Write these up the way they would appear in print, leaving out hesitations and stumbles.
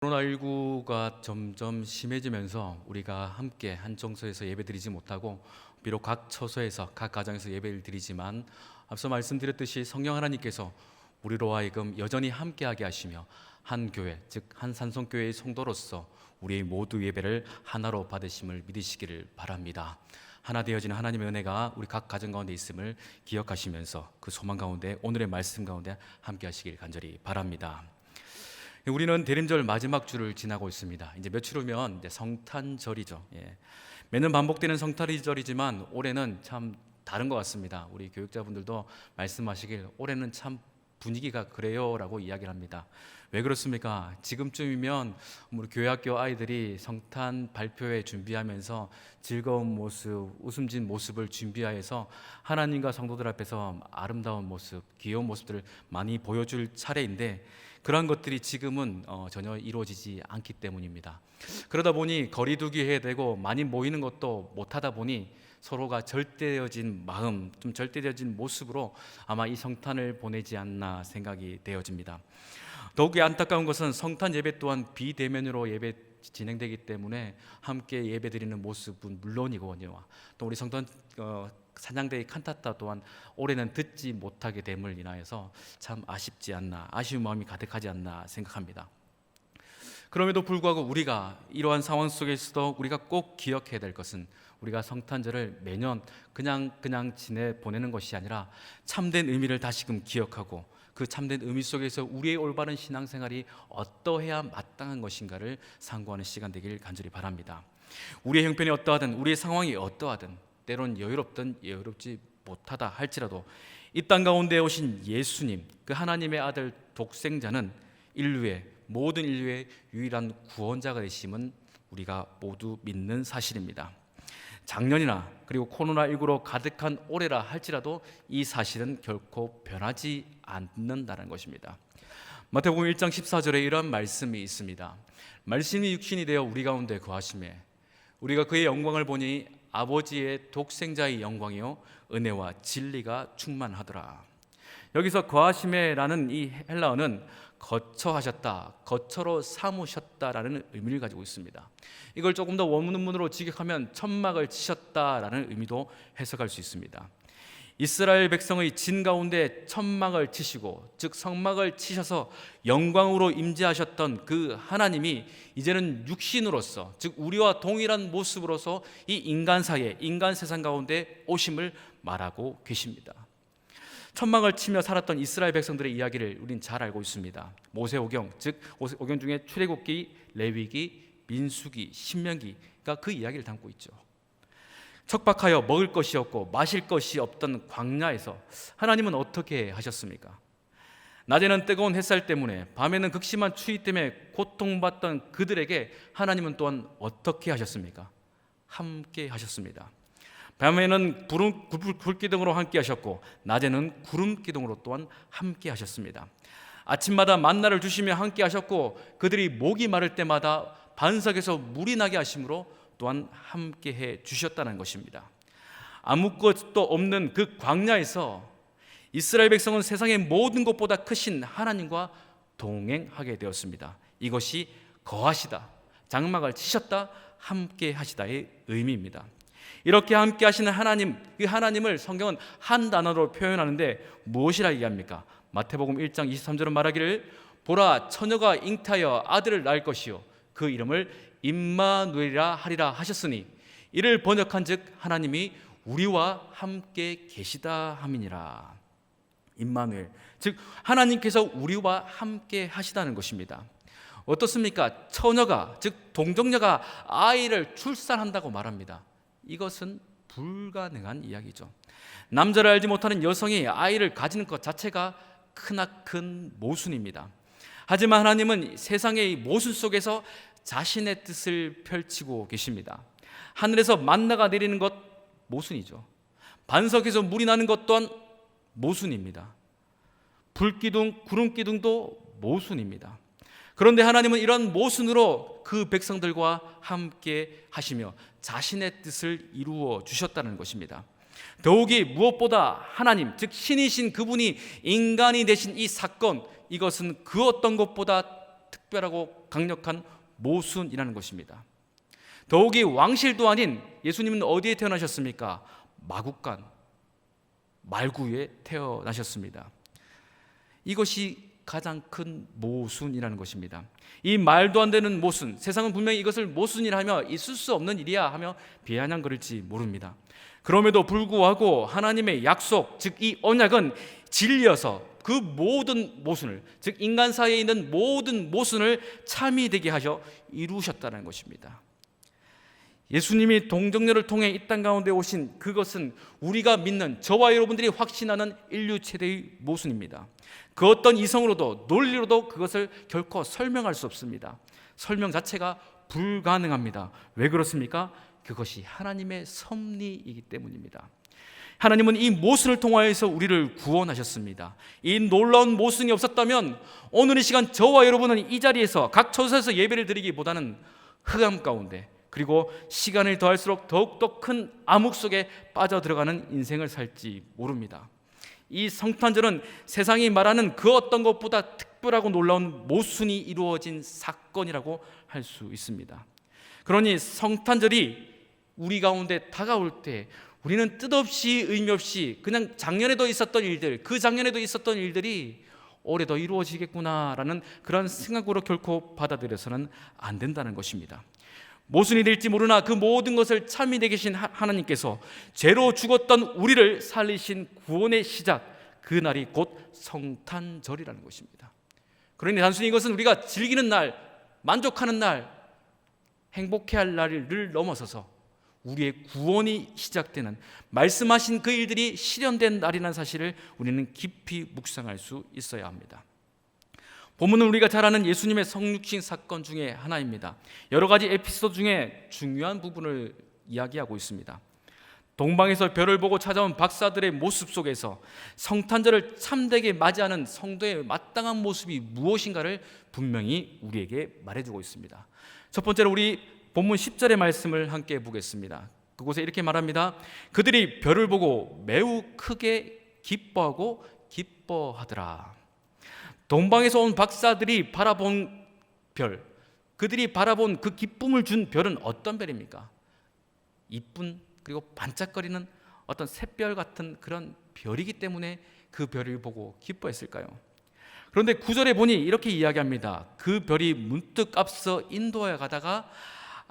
코로나19가 점점 심해지면서 우리가 함께 한 정서에서 예배드리지 못하고 비록 각 처소에서 각 가정에서 예배를 드리지만 앞서 말씀드렸듯이 성령 하나님께서 우리로 하여금 여전히 함께하게 하시며 한 교회, 즉 한 산성교회의 성도로서 우리의 모두 예배를 하나로 받으심을 믿으시기를 바랍니다. 하나 되어지는 하나님의 은혜가 우리 각 가정 가운데 있음을 기억하시면서 그 소망 가운데 오늘의 말씀 가운데 함께 하시길 간절히 바랍니다. 우리는 대림절 마지막 주를 지나고 있습니다. 이제 며칠 후면 이제 성탄절이죠. 매년 반복되는 성탄절이지만 올해는 참 다른 것 같습니다. 우리 교육자분들도 말씀하시길 올해는 참 분위기가 그래요라고 이야기를 합니다. 왜 그렇습니까? 지금쯤이면 우리 교회학교 아이들이 성탄 발표회 준비하면서 즐거운 모습, 웃음진 모습을 준비하여서 하나님과 성도들 앞에서 아름다운 모습, 귀여운 모습들을 많이 보여줄 차례인데 그러한 것들이 지금은 전혀 이루어지지 않기 때문입니다. 그러다 보니 거리두기 해야 되고 많이 모이는 것도 못하다 보니 서로가 절대되어진 마음, 좀 절대되어진 모습으로 아마 이 성탄을 보내지 않나 생각이 되어집니다. 더욱이 안타까운 것은 성탄 예배 또한 비대면으로 예배 진행되기 때문에 함께 예배드리는 모습은 물론이거든요. 또 우리 성탄 찬양대의 칸타타 또한 올해는 듣지 못하게 됨을 인하여서 참 아쉽지 않나, 아쉬운 마음이 가득하지 않나 생각합니다. 그럼에도 불구하고 우리가 이러한 상황 속에서도 우리가 꼭 기억해야 될 것은 우리가 성탄절을 매년 그냥 지내보내는 것이 아니라 참된 의미를 다시금 기억하고 그 참된 의미 속에서 우리의 올바른 신앙생활이 어떠해야 마땅한 것인가를 상고하는 시간 되길 간절히 바랍니다. 우리의 형편이 어떠하든 우리의 상황이 어떠하든 때론 여유롭든 여유롭지 못하다 할지라도 이 땅 가운데 오신 예수님, 그 하나님의 아들 독생자는 모든 인류의 유일한 구원자가 되심은 우리가 모두 믿는 사실입니다. 작년이나 그리고 코로나19로 가득한 올해라 할지라도 이 사실은 결코 변하지 않는다는 것입니다. 마태복음 1장 14절에 이런 말씀이 있습니다. 말씀이 육신이 되어 우리 가운데 거하시매 우리가 그의 영광을 보니 아버지의 독생자의 영광이요 은혜와 진리가 충만하더라. 여기서 거하심에라는 이 헬라어는 거처하셨다, 거처로 삼으셨다라는 의미를 가지고 있습니다. 이걸 조금 더 원문으로 직역하면 천막을 치셨다라는 의미도 해석할 수 있습니다. 이스라엘 백성의 진 가운데 천막을 치시고 즉 성막을 치셔서 영광으로 임재하셨던 그 하나님이 이제는 육신으로서 즉 우리와 동일한 모습으로서 이 인간 사이에 인간 세상 가운데 오심을 말하고 계십니다. 천막을 치며 살았던 이스라엘 백성들의 이야기를 우린 잘 알고 있습니다. 모세오경, 즉 오경 중에 출애굽기, 레위기, 민수기, 신명기가 그 이야기를 담고 있죠. 척박하여 먹을 것이 없고 마실 것이 없던 광야에서 하나님은 어떻게 하셨습니까? 낮에는 뜨거운 햇살 때문에 밤에는 극심한 추위 때문에 고통받던 그들에게 하나님은 또한 어떻게 하셨습니까? 함께 하셨습니다. 밤에는 불기둥으로 함께 하셨고 낮에는 구름기둥으로 또한 함께 하셨습니다. 아침마다 만나를 주시며 함께 하셨고 그들이 목이 마를 때마다 반석에서 물이 나게 하심으로 또한 함께 해 주셨다는 것입니다. 아무것도 없는 그 광야에서 이스라엘 백성은 세상의 모든 것보다 크신 하나님과 동행하게 되었습니다. 이것이 거하시다, 장막을 치셨다, 함께 하시다의 의미입니다. 이렇게 함께 하시는 하나님, 그 하나님을 성경은 한 단어로 표현하는데 무엇이라 얘기합니까? 마태복음 1장 23절은 말하기를 보라 처녀가 잉태하여 아들을 낳을 것이요 그 이름을 임마누엘이라 하리라 하셨으니 이를 번역한즉 하나님이 우리와 함께 계시다 함이니라. 임마누엘, 즉 하나님께서 우리와 함께 하시다는 것입니다. 어떻습니까? 처녀가 즉 동정녀가 아이를 출산한다고 말합니다. 이것은 불가능한 이야기죠. 남자를 알지 못하는 여성이 아이를 가지는 것 자체가 크나큰 모순입니다. 하지만 하나님은 세상의 모순 속에서 자신의 뜻을 펼치고 계십니다. 하늘에서 만나가 내리는 것 모순이죠. 반석에서 물이 나는 것 또한 모순입니다. 불기둥, 구름기둥도 모순입니다. 그런데 하나님은 이런 모순으로 그 백성들과 함께 하시며 자신의 뜻을 이루어 주셨다는 것입니다. 더욱이 무엇보다 하나님, 즉 신이신 그분이 인간이 되신 이 사건, 이것은 그 어떤 것보다 특별하고 강력한 모순이라는 것입니다. 더욱이 왕실도 아닌 예수님은 어디에 태어나셨습니까? 마국간, 말구에 태어나셨습니다. 이것이 가장 큰 모순이라는 것입니다. 이 말도 안 되는 모순, 세상은 분명히 이것을 모순이라 하며 있을 수 없는 일이야 하며 비아냥거릴지 모릅니다. 그럼에도 불구하고 하나님의 약속, 즉 이 언약은 진리여서 그 모든 모순을, 즉 인간 사이에 있는 모든 모순을 참이 되게 하셔 이루셨다는 것입니다. 예수님이 동정녀를 통해 이 땅 가운데 오신 그것은 우리가 믿는, 저와 여러분들이 확신하는 인류 최대의 모순입니다. 그 어떤 이성으로도 논리로도 그것을 결코 설명할 수 없습니다. 설명 자체가 불가능합니다. 왜 그렇습니까? 그것이 하나님의 섭리이기 때문입니다. 하나님은 이 모순을 통하여서 우리를 구원하셨습니다. 이 놀라운 모순이 없었다면 오늘 이 시간 저와 여러분은 이 자리에서 각 처소에서 예배를 드리기보다는 흑암 가운데, 그리고 시간을 더할수록 더욱더 큰 암흑 속에 빠져들어가는 인생을 살지 모릅니다. 이 성탄절은 세상이 말하는 그 어떤 것보다 특별하고 놀라운 모순이 이루어진 사건이라고 할 수 있습니다. 그러니 성탄절이 우리 가운데 다가올 때 우리는 뜻없이 의미 없이 그냥 작년에도 있었던 일들, 그 작년에도 있었던 일들이 올해도 이루어지겠구나라는 그런 생각으로 결코 받아들여서는 안 된다는 것입니다. 모순이 될지 모르나 그 모든 것을 참이 되게 계신 하나님께서 죄로 죽었던 우리를 살리신 구원의 시작, 그 날이 곧 성탄절이라는 것입니다. 그러니 단순히 이것은 우리가 즐기는 날, 만족하는 날, 행복해할 날을 넘어서서 우리의 구원이 시작되는, 말씀하신 그 일들이 실현된 날이라는 사실을 우리는 깊이 묵상할 수 있어야 합니다. 본문은 우리가 잘 아는 예수님의 성육신 사건 중에 하나입니다. 여러 가지 에피소드 중에 중요한 부분을 이야기하고 있습니다. 동방에서 별을 보고 찾아온 박사들의 모습 속에서 성탄절을 참되게 맞이하는 성도의 마땅한 모습이 무엇인가를 분명히 우리에게 말해주고 있습니다. 첫 번째로 우리 본문 10절의 말씀을 함께 보겠습니다. 그곳에 이렇게 말합니다. 그들이 별을 보고 매우 크게 기뻐하고 기뻐하더라. 동방에서 온 박사들이 바라본 별, 그들이 바라본 그 기쁨을 준 별은 어떤 별입니까? 이쁜, 그리고 반짝거리는 어떤 샛별 같은 그런 별이기 때문에 그 별을 보고 기뻐했을까요? 그런데 9절에 보니 이렇게 이야기합니다. 그 별이 문득 앞서 인도에 가다가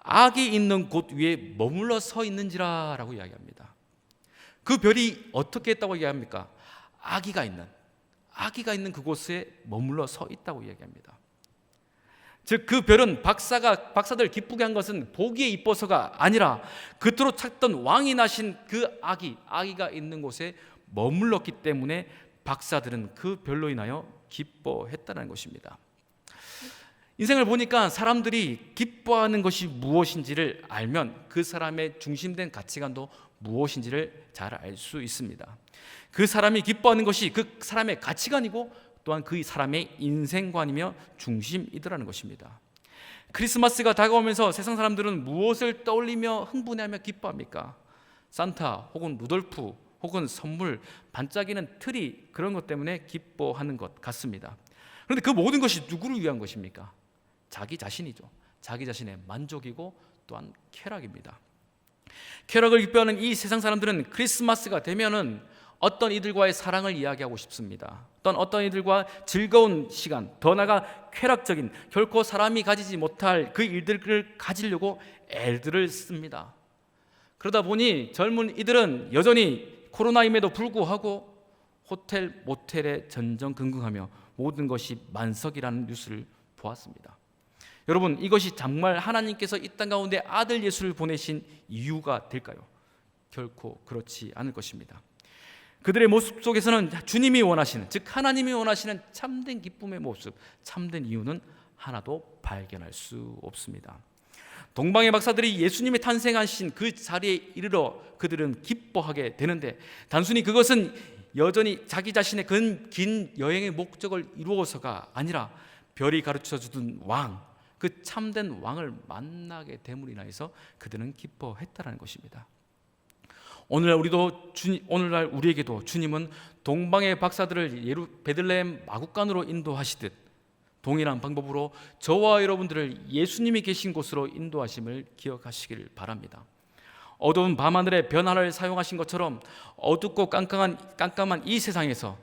악이 있는 곳 위에 머물러 서 있는지라 라고 이야기합니다. 그 별이 어떻게 했다고 이야기합니까? 아기가 있는 그곳에 머물러 서 있다고 이야기합니다. 즉 그 별은 박사들 기쁘게 한 것은 보기에 이뻐서가 아니라 그토록 찾던 왕이 나신 그 아기가 있는 곳에 머물렀기 때문에 박사들은 그 별로 인하여 기뻐했다는 것입니다. 인생을 보니까 사람들이 기뻐하는 것이 무엇인지를 알면 그 사람의 중심된 가치관도 무엇인지를 잘 알 수 있습니다. 그 사람이 기뻐하는 것이 그 사람의 가치관이고 또한 그 사람의 인생관이며 중심이더라는 것입니다. 크리스마스가 다가오면서 세상 사람들은 무엇을 떠올리며 흥분하며 기뻐합니까? 산타 혹은 루돌프 혹은 선물, 반짝이는 트리, 그런 것 때문에 기뻐하는 것 같습니다. 그런데 그 모든 것이 누구를 위한 것입니까? 자기 자신이죠. 자기 자신의 만족이고 또한 쾌락입니다. 쾌락을 기뻐하는 이 세상 사람들은 크리스마스가 되면은 어떤 이들과의 사랑을 이야기하고 싶습니다. 어떤 이들과 즐거운 시간, 더 나아가 쾌락적인, 결코 사람이 가지지 못할 그 일들을 가지려고 애들을 씁니다. 그러다 보니 젊은 이들은 여전히 코로나임에도 불구하고 호텔, 모텔에 전전긍긍하며 모든 것이 만석이라는 뉴스를 보았습니다. 여러분, 이것이 정말 하나님께서 이 땅 가운데 아들 예수를 보내신 이유가 될까요? 결코 그렇지 않을 것입니다. 그들의 모습 속에서는 주님이 원하시는, 즉 하나님이 원하시는 참된 기쁨의 모습, 참된 이유는 하나도 발견할 수 없습니다. 동방의 박사들이 예수님이 탄생하신 그 자리에 이르러 그들은 기뻐하게 되는데, 단순히 그것은 여전히 자기 자신의 긴 여행의 목적을 이루어서가 아니라 별이 가르쳐주던 왕, 그 참된 왕을 만나게 됨으로 인하여서 그들은 기뻐했다는 것입니다. 오늘날 우리에게도 주님은 동방의 박사들을 베들레헴 마국간으로 인도하시듯 동일한 방법으로 저와 여러분들을 예수님이 계신 곳으로 인도하심을 기억하시길 바랍니다. 어두운 밤하늘의 변화를 사용하신 것처럼 어둡고 깜깜한 이 세상에서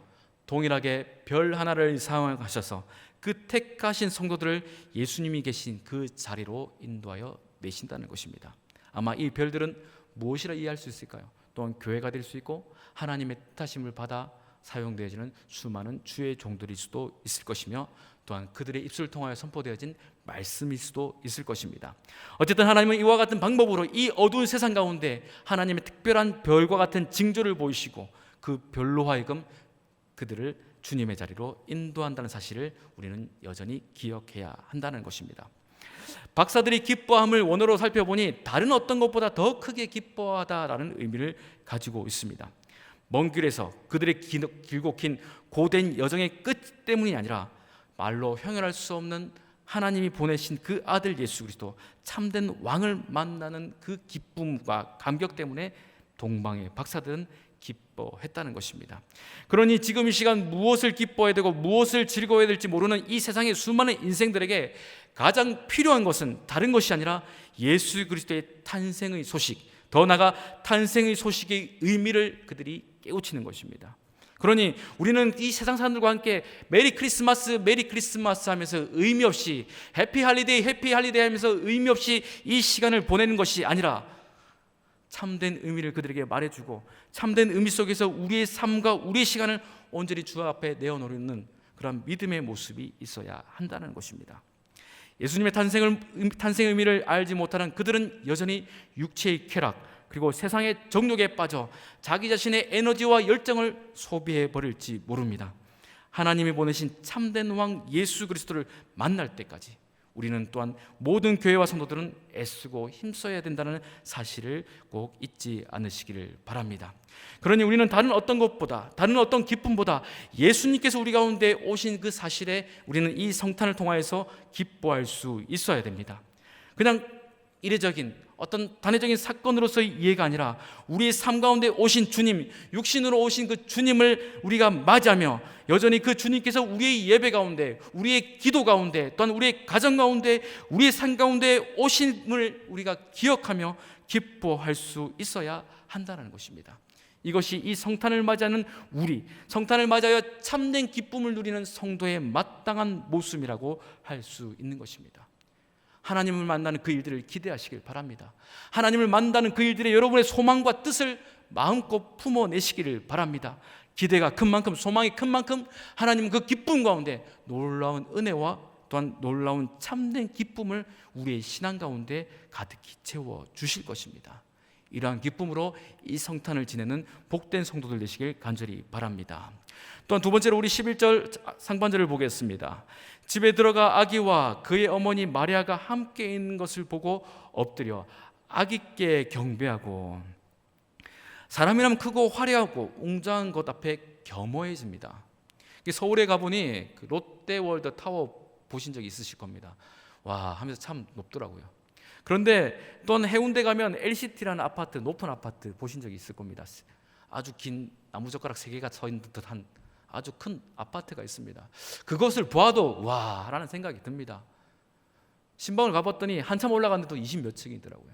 동일하게 별 하나를 사용하셔서 그 택하신 성도들을 예수님이 계신 그 자리로 인도하여 내신다는 것입니다. 아마 이 별들은 무엇이라 이해할 수 있을까요? 또한 교회가 될 수 있고 하나님의 뜻하심을 받아 사용되어지는 수많은 주의 종들일 수도 있을 것이며, 또한 그들의 입술을 통하여 선포되어진 말씀일 수도 있을 것입니다. 어쨌든 하나님은 이와 같은 방법으로 이 어두운 세상 가운데 하나님의 특별한 별과 같은 징조를 보이시고 그 별로 하여금 그들을 주님의 자리로 인도한다는 사실을 우리는 여전히 기억해야 한다는 것입니다. 박사들이 기뻐함을 원어로 살펴보니 다른 어떤 것보다 더 크게 기뻐하다라는 의미를 가지고 있습니다. 먼 길에서 그들의 길고 긴 고된 여정의 끝 때문이 아니라 말로 형용할 수 없는 하나님이 보내신 그 아들 예수 그리스도 참된 왕을 만나는 그 기쁨과 감격 때문에 동방의 박사들은 기뻐했다는 것입니다. 그러니 지금 이 시간 무엇을 기뻐해야 되고 무엇을 즐거워해야 될지 모르는 이 세상의 수많은 인생들에게 가장 필요한 것은 다른 것이 아니라 예수 그리스도의 탄생의 소식, 더 나아가 탄생의 소식의 의미를 그들이 깨우치는 것입니다. 그러니 우리는 이 세상 사람들과 함께 메리 크리스마스 하면서 의미 없이 해피 할리데이 하면서 의미 없이 이 시간을 보내는 것이 아니라 참된 의미를 그들에게 말해주고 참된 의미 속에서 우리의 삶과 우리의 시간을 온전히 주 앞에 내어놓는 그런 믿음의 모습이 있어야 한다는 것입니다. 예수님의 탄생의 의미를 알지 못하는 그들은 여전히 육체의 쾌락 그리고 세상의 정욕에 빠져 자기 자신의 에너지와 열정을 소비해 버릴지 모릅니다. 하나님이 보내신 참된 왕 예수 그리스도를 만날 때까지 우리는 또한 모든 교회와 성도들은 애쓰고 힘써야 된다는 사실을 꼭 잊지 않으시기를 바랍니다. 그러니 우리는 다른 어떤 것보다, 다른 어떤 기쁨보다 예수님께서 우리 가운데 오신 그 사실에 우리는 이 성탄을 통하여서 기뻐할 수 있어야 됩니다. 그냥 이례적인 어떤 단회적인 사건으로서의 이해가 아니라 우리의 삶 가운데 오신 주님, 육신으로 오신 그 주님을 우리가 맞이하며 여전히 그 주님께서 우리의 예배 가운데, 우리의 기도 가운데, 또한 우리의 가정 가운데, 우리의 삶 가운데 오심을 우리가 기억하며 기뻐할 수 있어야 한다는 것입니다. 이것이 이 성탄을 맞이하는 우리, 성탄을 맞이하여 참된 기쁨을 누리는 성도의 마땅한 모습이라고 할 수 있는 것입니다. 하나님을 만나는 그 일들을 기대하시길 바랍니다. 하나님을 만나는 그 일들에 여러분의 소망과 뜻을 마음껏 품어내시기를 바랍니다. 기대가 큰 만큼, 소망이 큰 만큼 하나님은 그 기쁨 가운데 놀라운 은혜와 또한 놀라운 참된 기쁨을 우리의 신앙 가운데 가득히 채워주실 것입니다. 이러한 기쁨으로 이 성탄을 지내는 복된 성도들 되시길 간절히 바랍니다. 또한 두 번째로 우리 11절 상반절을 보겠습니다. 집에 들어가 아기와 그의 어머니 마리아가 함께 있는 것을 보고 엎드려 아기께 경배하고, 사람이라면 크고 화려하고 웅장한 것 앞에 겸허해집니다. 서울에 가보니 그 롯데월드 타워 보신 적이 있으실 겁니다. 와 하면서 참 높더라고요. 그런데 또한 해운대 가면 LCT라는 아파트, 높은 아파트 보신 적이 있을 겁니다. 아주 긴 나무젓가락 3개가 서 있는 듯한 아주 큰 아파트가 있습니다. 그것을 보아도 와 라는 생각이 듭니다. 신방을 가봤더니 한참 올라갔는데도 20몇 층이더라고요.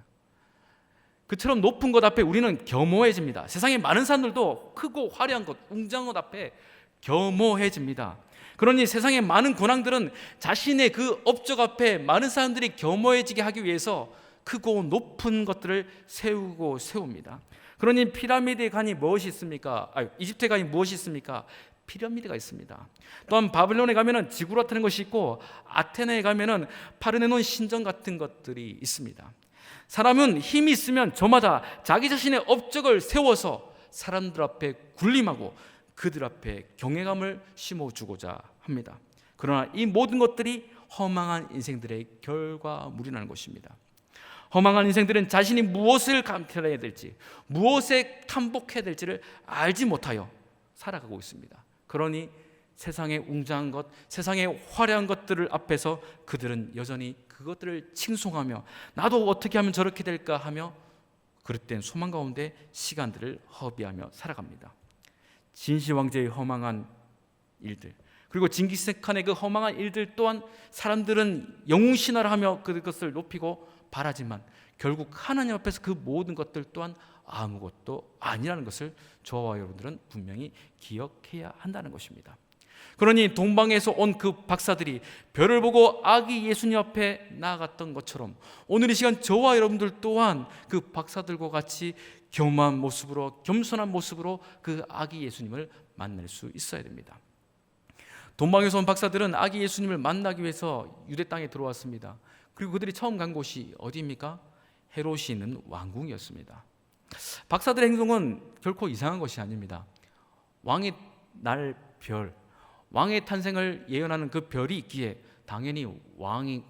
그처럼 높은 것 앞에 우리는 겸허해집니다. 세상에 많은 사람들도 크고 화려한 것, 웅장한 것 앞에 겸허해집니다. 그러니 세상의 많은 권황들은 자신의 그 업적 앞에 많은 사람들이 겸허해지게 하기 위해서 크고 높은 것들을 세웁니다. 그러니 피라미드에 가니 무엇이 있습니까? 이집트에 가니 무엇이 있습니까? 피라미드가 있습니다. 또한 바빌론에 가면은 지구라트는 것이 있고, 아테네에 가면은 파르네논 신전 같은 것들이 있습니다. 사람은 힘이 있으면 저마다 자기 자신의 업적을 세워서 사람들 앞에 군림하고 그들 앞에 경외감을 심어주고자 합니다. 그러나 이 모든 것들이 허망한 인생들의 결과물이라는 것입니다. 허망한 인생들은 자신이 무엇을 감춰야 될지, 무엇에 탐복해야 될지를 알지 못하여 살아가고 있습니다. 그러니 세상의 웅장한 것, 세상의 화려한 것들을 앞에서 그들은 여전히 그것들을 칭송하며 나도 어떻게 하면 저렇게 될까 하며 그릇된 소망 가운데 시간들을 허비하며 살아갑니다. 진시 왕제의 허망한 일들, 그리고 징기스칸의 그 허망한 일들 또한 사람들은 영웅신화를 하며 그것을 높이고 바라지만 결국 하나님 앞에서 그 모든 것들 또한 아무것도 아니라는 것을 저와 여러분들은 분명히 기억해야 한다는 것입니다. 그러니 동방에서 온 그 박사들이 별을 보고 아기 예수님 앞에 나아갔던 것처럼 오늘 이 시간 저와 여러분들 또한 그 박사들과 같이 겸한 모습으로, 겸손한 모습으로 그 아기 예수님을 만날 수 있어야 됩니다. 동방에서 온 박사들은 아기 예수님을 만나기 위해서 유대 땅에 들어왔습니다. 그리고 그들이 처음 간 곳이 어디입니까? 헤롯이 있는 왕궁이었습니다. 박사들의 행동은 결코 이상한 것이 아닙니다. 왕의 날 별, 왕의 탄생을 예언하는 그 별이 있기에 당연히 왕은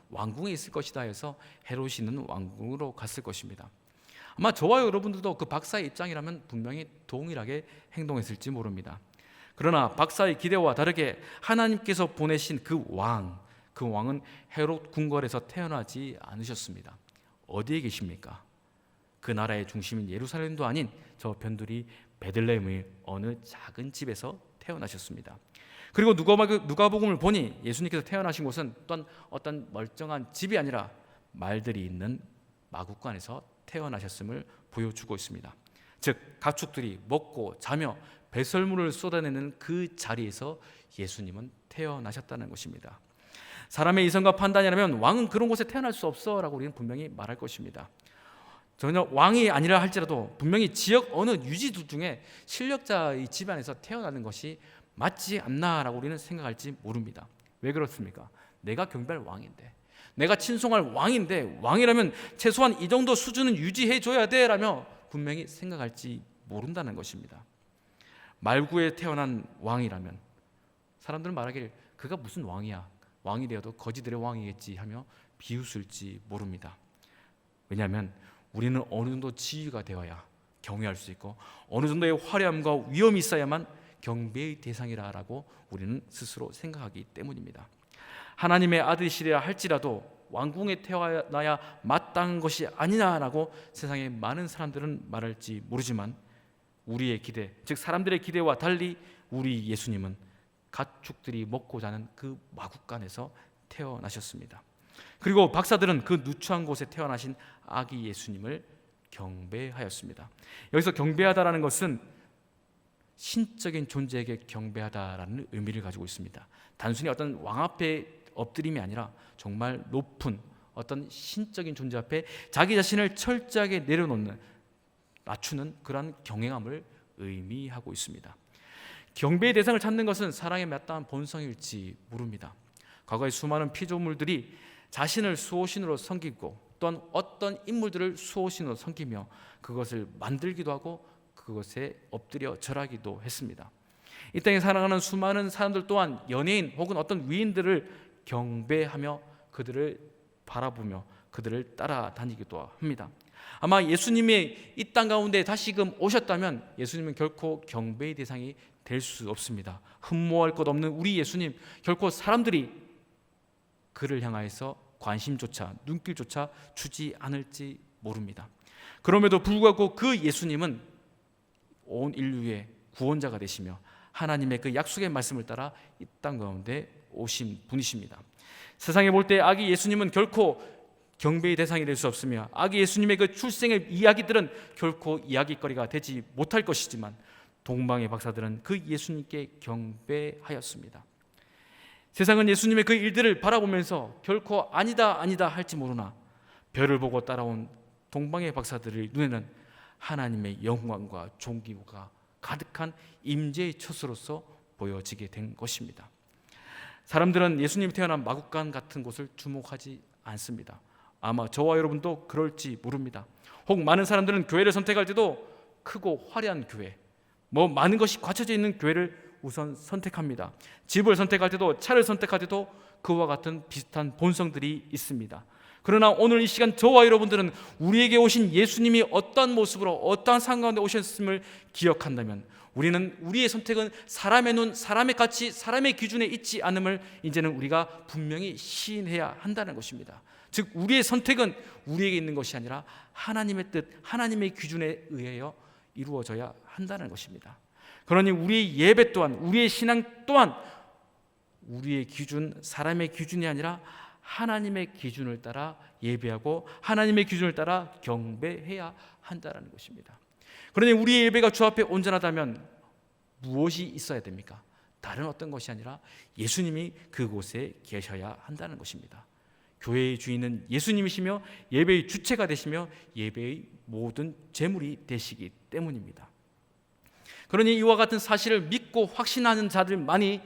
왕궁에 있을 것이다 해서 헤롯이 있는 왕궁으로 갔을 것입니다. 아마 저와 여러분들도 그 박사의 입장이라면 분명히 동일하게 행동했을지 모릅니다. 그러나 박사의 기대와 다르게 하나님께서 보내신 그 왕은 헤롯 궁궐에서 태어나지 않으셨습니다. 어디에 계십니까? 그 나라의 중심인 예루살렘도 아닌 저 변두리 베들레헴의 어느 작은 집에서 태어나셨습니다. 그리고 누가복음을 보니 예수님께서 태어나신 곳은 또한 어떤 멀쩡한 집이 아니라 말들이 있는 마구간에서 태어나셨음을 보여주고 있습니다. 즉 가축들이 먹고 자며 배설물을 쏟아내는 그 자리에서 예수님은 태어나셨다는 것입니다. 사람의 이성과 판단이라면 왕은 그런 곳에 태어날 수 없어라고 우리는 분명히 말할 것입니다. 전혀 왕이 아니라 할지라도 분명히 지역 어느 유지들 중에 실력자의 집안에서 태어나는 것이 맞지 않나라고 우리는 생각할지 모릅니다. 왜 그렇습니까? 내가 경배할 왕인데, 내가 친송할 왕인데, 왕이라면 최소한 이 정도 수준은 유지해줘야 돼라며 분명히 생각할지 모른다는 것입니다. 말구에 태어난 왕이라면 사람들은 말하기를 그가 무슨 왕이야, 왕이 되어도 거지들의 왕이겠지 하며 비웃을지 모릅니다. 왜냐하면 우리는 어느 정도 지위가 되어야 경외할 수 있고 어느 정도의 화려함과 위엄이 있어야만 경배의 대상이라고 우리는 스스로 생각하기 때문입니다. 하나님의 아들이시라 할지라도 왕궁에 태어나야 마땅한 것이 아니냐라고 세상의 많은 사람들은 말할지 모르지만 우리의 기대, 즉 사람들의 기대와 달리 우리 예수님은 가축들이 먹고 자는 그 마구간에서 태어나셨습니다. 그리고 박사들은 그 누추한 곳에 태어나신 아기 예수님을 경배하였습니다. 여기서 경배하다라는 것은 신적인 존재에게 경배하다라는 의미를 가지고 있습니다. 단순히 어떤 왕 앞에 엎드림이 아니라 정말 높은 어떤 신적인 존재 앞에 자기 자신을 철저하게 내려놓는, 낮추는 그러한 경외함을 의미하고 있습니다. 경배의 대상을 찾는 것은 사랑에 마땅한 본성일지 모릅니다. 과거에 수많은 피조물들이 자신을 수호신으로 섬기고 또한 어떤 인물들을 수호신으로 섬기며 그것을 만들기도 하고 그것에 엎드려 절하기도 했습니다. 이 땅에 살아가는 수많은 사람들 또한 연예인 혹은 어떤 위인들을 경배하며 그들을 바라보며 그들을 따라다니기도 합니다. 아마 예수님이 이 땅 가운데 다시금 오셨다면 예수님은 결코 경배의 대상이 될 수 없습니다. 흠모할 것 없는 우리 예수님, 결코 사람들이 그를 향하여서 관심조차 눈길조차 주지 않을지 모릅니다. 그럼에도 불구하고 그 예수님은 온 인류의 구원자가 되시며 하나님의 그 약속의 말씀을 따라 이 땅 가운데 오신 분이십니다. 세상에 볼 때 아기 예수님은 결코 경배의 대상이 될 수 없으며 아기 예수님의 그 출생의 이야기들은 결코 이야기거리가 되지 못할 것이지만 동방의 박사들은 그 예수님께 경배하였습니다. 세상은 예수님의 그 일들을 바라보면서 결코 아니다 할지 모르나 별을 보고 따라온 동방의 박사들의 눈에는 하나님의 영광과 존귀가 가득한 임재의 처소로서 보여지게 된 것입니다. 사람들은 예수님이 태어난 마구간 같은 곳을 주목하지 않습니다. 아마 저와 여러분도 그럴지 모릅니다. 혹 많은 사람들은 교회를 선택할 때도 크고 화려한 교회, 많은 것이 갖춰져 있는 교회를 우선 선택합니다. 집을 선택할 때도, 차를 선택할 때도 그와 같은 비슷한 본성들이 있습니다. 그러나 오늘 이 시간 저와 여러분들은 우리에게 오신 예수님이 어떠한 모습으로 어떠한 상황 가운데 오셨음을 기억한다면 우리는 우리의 선택은 사람의 눈, 사람의 가치, 사람의 기준에 있지 않음을 이제는 우리가 분명히 시인해야 한다는 것입니다. 즉 우리의 선택은 우리에게 있는 것이 아니라 하나님의 뜻, 하나님의 기준에 의하여 이루어져야 한다는 것입니다. 그러니 우리의 예배 또한, 우리의 신앙 또한 우리의 기준, 사람의 기준이 아니라 하나님의 기준을 따라 예배하고 하나님의 기준을 따라 경배해야 한다는 것입니다. 그러니 우리의 예배가 주 앞에 온전하다면 무엇이 있어야 됩니까? 다른 어떤 것이 아니라 예수님이 그곳에 계셔야 한다는 것입니다. 교회의 주인은 예수님이시며 예배의 주체가 되시며 예배의 모든 제물이 되시기 때문입니다. 그러니 이와 같은 사실을 믿고 확신하는 자들만이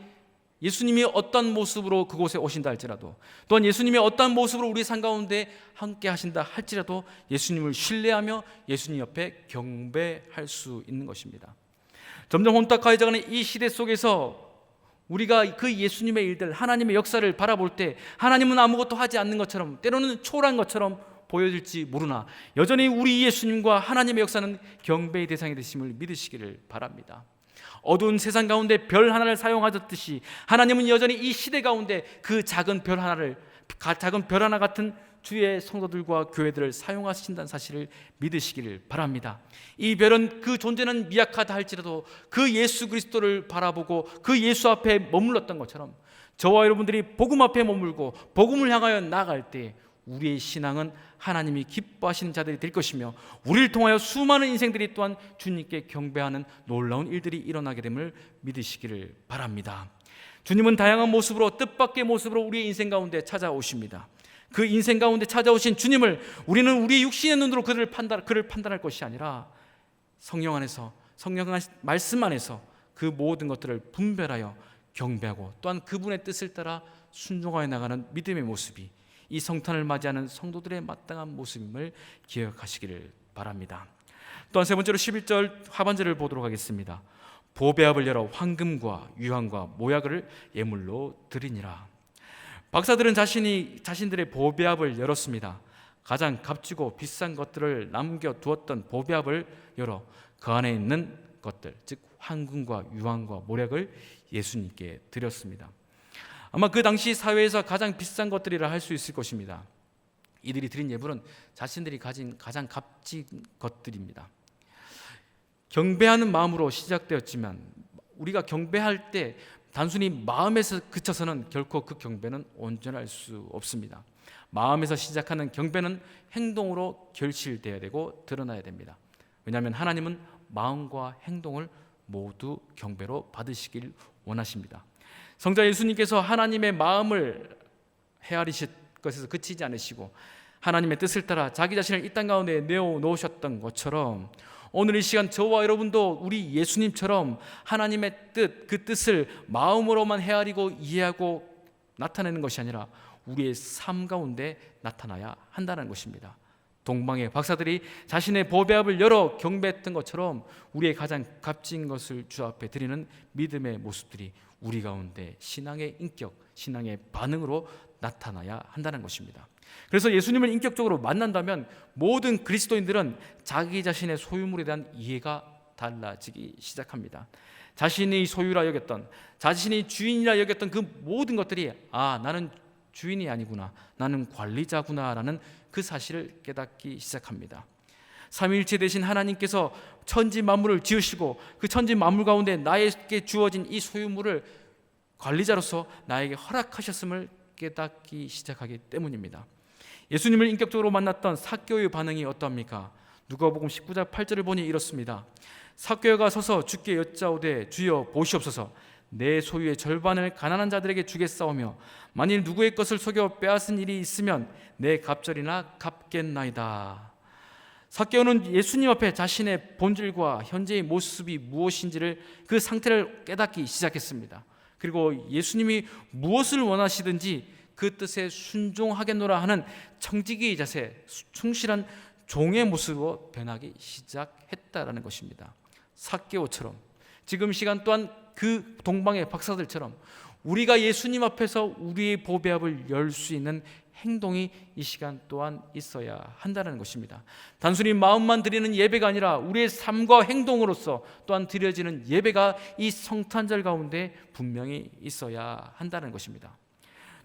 예수님이 어떤 모습으로 그곳에 오신다 할지라도, 또한 예수님이 어떤 모습으로 우리 삶 가운데 함께 하신다 할지라도 예수님을 신뢰하며 예수님 옆에 경배할 수 있는 것입니다. 점점 혼탁해져가는 이 시대 속에서 우리가 그 예수님의 일들, 하나님의 역사를 바라볼 때 하나님은 아무것도 하지 않는 것처럼, 때로는 초라한 것처럼 보여질지 모르나 여전히 우리 예수님과 하나님의 역사는 경배의 대상이 되심을 믿으시기를 바랍니다. 어두운 세상 가운데 별 하나를 사용하셨듯이 하나님은 여전히 이 시대 가운데 그 작은 별 하나 같은 주의 성도들과 교회들을 사용하신다는 사실을 믿으시기를 바랍니다. 이 별은 그 존재는 미약하다 할지라도 그 예수 그리스도를 바라보고 그 예수 앞에 머물렀던 것처럼 저와 여러분들이 복음 앞에 머물고 복음을 향하여 나아갈 때 우리의 신앙은 하나님이 기뻐하시는 자들이 될 것이며 우리를 통하여 수많은 인생들이 또한 주님께 경배하는 놀라운 일들이 일어나게 됨을 믿으시기를 바랍니다. 주님은 다양한 모습으로, 뜻밖의 모습으로 우리의 인생 가운데 찾아오십니다. 그 인생 가운데 찾아오신 주님을 우리는 우리의 육신의 눈으로 그를 판단할 것이 아니라 성령 안에서, 성령의 말씀 안에서 그 모든 것들을 분별하여 경배하고 또한 그분의 뜻을 따라 순종하여 나가는 믿음의 모습이 이 성탄을 맞이하는 성도들의 마땅한 모습임을 기억하시기를 바랍니다. 또한 세 번째로 11절 하반절을 보도록 하겠습니다. 보배압을 열어 황금과 유황과 모약을 예물로 드리니라. 박사들은 자신들의 보배압을 열었습니다. 가장 값지고 비싼 것들을 남겨두었던 보배압을 열어 그 안에 있는 것들, 즉 황금과 유황과 모략을 예수님께 드렸습니다. 아마 그 당시 사회에서 가장 비싼 것들이라 할 수 있을 것입니다. 이들이 드린 예물은 자신들이 가진 가장 값진 것들입니다. 경배하는 마음으로 시작되었지만 우리가 경배할 때 단순히 마음에서 그쳐서는 결코 그 경배는 온전할 수 없습니다. 마음에서 시작하는 경배는 행동으로 결실되어야 되고 드러나야 됩니다. 왜냐하면 하나님은 마음과 행동을 모두 경배로 받으시길 원하십니다. 성자 예수님께서 하나님의 마음을 헤아리실 것에서 그치지 않으시고 하나님의 뜻을 따라 자기 자신을 이 땅 가운데 내어놓으셨던 것처럼 오늘 이 시간 저와 여러분도 우리 예수님처럼 하나님의 뜻, 그 뜻을 마음으로만 헤아리고 이해하고 나타내는 것이 아니라 우리의 삶 가운데 나타나야 한다는 것입니다. 동방의 박사들이 자신의 보배압을 열어 경배했던 것처럼 우리의 가장 값진 것을 주 앞에 드리는 믿음의 모습들이 우리 가운데 신앙의 인격, 신앙의 반응으로 나타나야 한다는 것입니다. 그래서 예수님을 인격적으로 만난다면 모든 그리스도인들은 자기 자신의 소유물에 대한 이해가 달라지기 시작합니다. 자신이 소유라 여겼던, 자신이 주인이라 여겼던 그 모든 것들이 나는 주인이 아니구나, 나는 관리자구나 라는 그 사실을 깨닫기 시작합니다. 삼위일체 되신 하나님께서 천지 만물을 지으시고 그 천지 만물 가운데 나에게 주어진 이 소유물을 관리자로서 나에게 허락하셨음을 깨닫기 시작하기 때문입니다. 예수님을 인격적으로 만났던 삭개오의 반응이 어떠합니까? 누가복음 19장 8절을 보니 이렇습니다. 삭개오가 서서 주께 여짜오되 주여 보시옵소서, 내 소유의 절반을 가난한 자들에게 주겠사오며 만일 누구의 것을 속여 빼앗은 일이 있으면 내 갑절이나 갚겠나이다. 삭개오는 예수님 앞에 자신의 본질과 현재의 모습이 무엇인지를, 그 상태를 깨닫기 시작했습니다. 그리고 예수님이 무엇을 원하시든지 그 뜻에 순종하겠노라 하는 청지기의 자세, 충실한 종의 모습으로 변하기 시작했다라는 것입니다. 삭개오처럼 지금 시간 또한 그 동방의 박사들처럼 우리가 예수님 앞에서 우리의 보배압을 열 수 있는 행동이 이 시간 또한 있어야 한다는 것입니다. 단순히 마음만 드리는 예배가 아니라 우리의 삶과 행동으로서 또한 드려지는 예배가 이 성탄절 가운데 분명히 있어야 한다는 것입니다.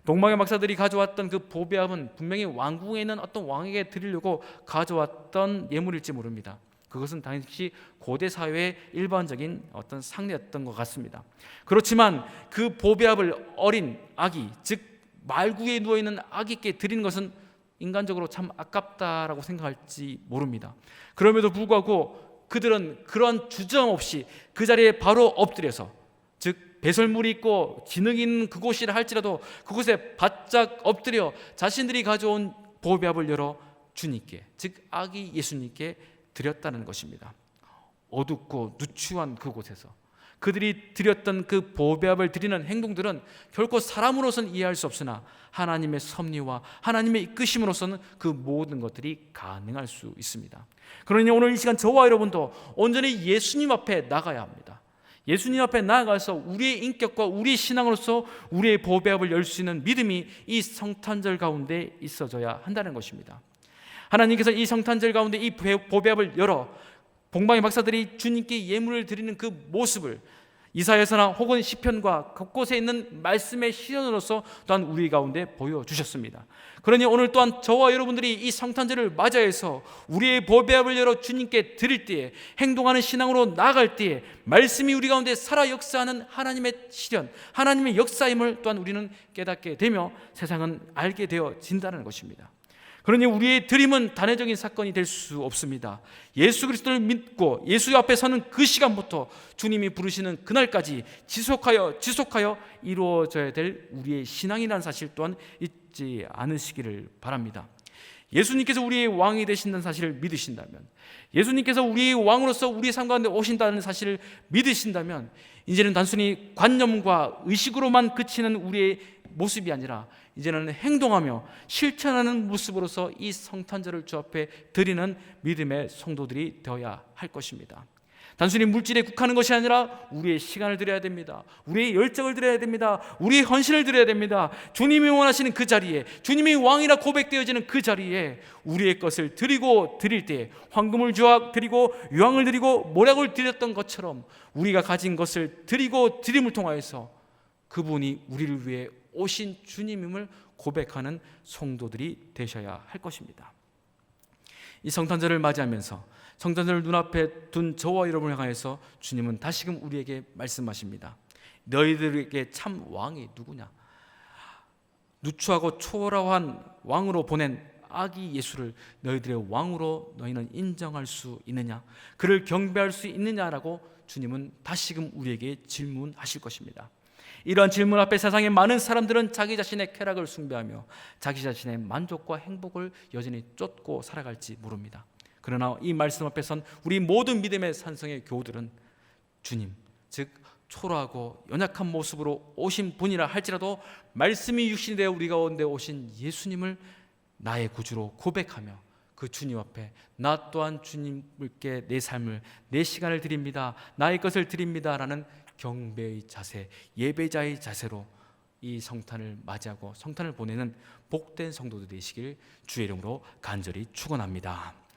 동방의 박사들이 가져왔던 그 보배압은 분명히 왕궁에 있는 어떤 왕에게 드리려고 가져왔던 예물일지 모릅니다. 그것은 당시 고대 사회의 일반적인 어떤 상례였던 것 같습니다. 그렇지만 그 보배합을 어린 아기, 즉 말구에 누워있는 아기께 드리는 것은 인간적으로 참 아깝다라고 생각할지 모릅니다. 그럼에도 불구하고 그들은 그러한 주저함 없이 그 자리에 바로 엎드려서, 즉 배설물이 있고 진흙이 있는 그곳이라 할지라도 그곳에 바짝 엎드려 자신들이 가져온 보배합을 열어 주님께, 즉 아기 예수님께 드렸다는 것입니다. 어둡고 누추한 그곳에서 그들이 드렸던 그 보배합을 드리는 행동들은 결코 사람으로서는 이해할 수 없으나 하나님의 섭리와 하나님의 이끄심으로서는 그 모든 것들이 가능할 수 있습니다. 그러니 오늘 이 시간 저와 여러분도 온전히 예수님 앞에 나가야 합니다. 예수님 앞에 나아가서 우리의 인격과 우리의 신앙으로서 우리의 보배합을 열 수 있는 믿음이 이 성탄절 가운데 있어져야 한다는 것입니다. 하나님께서 이 성탄절 가운데 이 보배합을 열어 복방의 박사들이 주님께 예물을 드리는 그 모습을 이사야서나 혹은 시편과 곳곳에 있는 말씀의 실현으로서 또한 우리 가운데 보여주셨습니다. 그러니 오늘 또한 저와 여러분들이 이 성탄절을 맞이해서 우리의 보배합을 열어 주님께 드릴 때에, 행동하는 신앙으로 나아갈 때에 말씀이 우리 가운데 살아 역사하는 하나님의 실현, 하나님의 역사임을 또한 우리는 깨닫게 되며 세상은 알게 되어진다는 것입니다. 그러니 우리의 드림은 단회적인 사건이 될 수 없습니다. 예수 그리스도를 믿고 예수 앞에 서는 그 시간부터 주님이 부르시는 그날까지 지속하여 이루어져야 될 우리의 신앙이라는 사실 또한 잊지 않으시기를 바랍니다. 예수님께서 우리의 왕이 되신다는 사실을 믿으신다면, 예수님께서 우리의 왕으로서 우리의 삶 가운데 오신다는 사실을 믿으신다면, 이제는 단순히 관념과 의식으로만 그치는 우리의 모습이 아니라 이제는 행동하며 실천하는 모습으로서 이 성탄절을 주 앞에 드리는 믿음의 성도들이 되어야 할 것입니다. 단순히 물질에 국하는 것이 아니라 우리의 시간을 드려야 됩니다. 우리의 열정을 드려야 됩니다. 우리의 헌신을 드려야 됩니다. 주님이 원하시는 그 자리에, 주님이 왕이라 고백되어지는 그 자리에 우리의 것을 드릴 때 황금을 드리고 유황을 드리고 모략을 드렸던 것처럼 우리가 가진 것을 드림을 통하여서 그분이 우리를 위해 오신 주님임을 고백하는 성도들이 되셔야 할 것입니다. 이 성탄절을 맞이하면서 성탄절을 눈앞에 둔 저와 여러분을 향해서 주님은 다시금 우리에게 말씀하십니다. 너희들에게 참 왕이 누구냐? 누추하고 초라한 왕으로 보낸 아기 예수를 너희들의 왕으로 너희는 인정할 수 있느냐? 그를 경배할 수 있느냐라고 주님은 다시금 우리에게 질문하실 것입니다. 이러한 질문 앞에 세상의 많은 사람들은 자기 자신의 쾌락을 숭배하며 자기 자신의 만족과 행복을 여전히 쫓고 살아갈지 모릅니다. 그러나 이 말씀 앞에선 우리 모든 믿음의 산성의 교우들은 주님, 즉 초라하고 연약한 모습으로 오신 분이라 할지라도 말씀이 육신이 되어 우리 가운데 오신 예수님을 나의 구주로 고백하며 그 주님 앞에 나 또한 주님께 내 삶을, 내 시간을 드립니다, 나의 것을 드립니다 라는 경배의 자세, 예배자의 자세로 이 성탄을 맞이하고 성탄을 보내는 복된 성도들 되시길 주의 이름으로 간절히 축원합니다.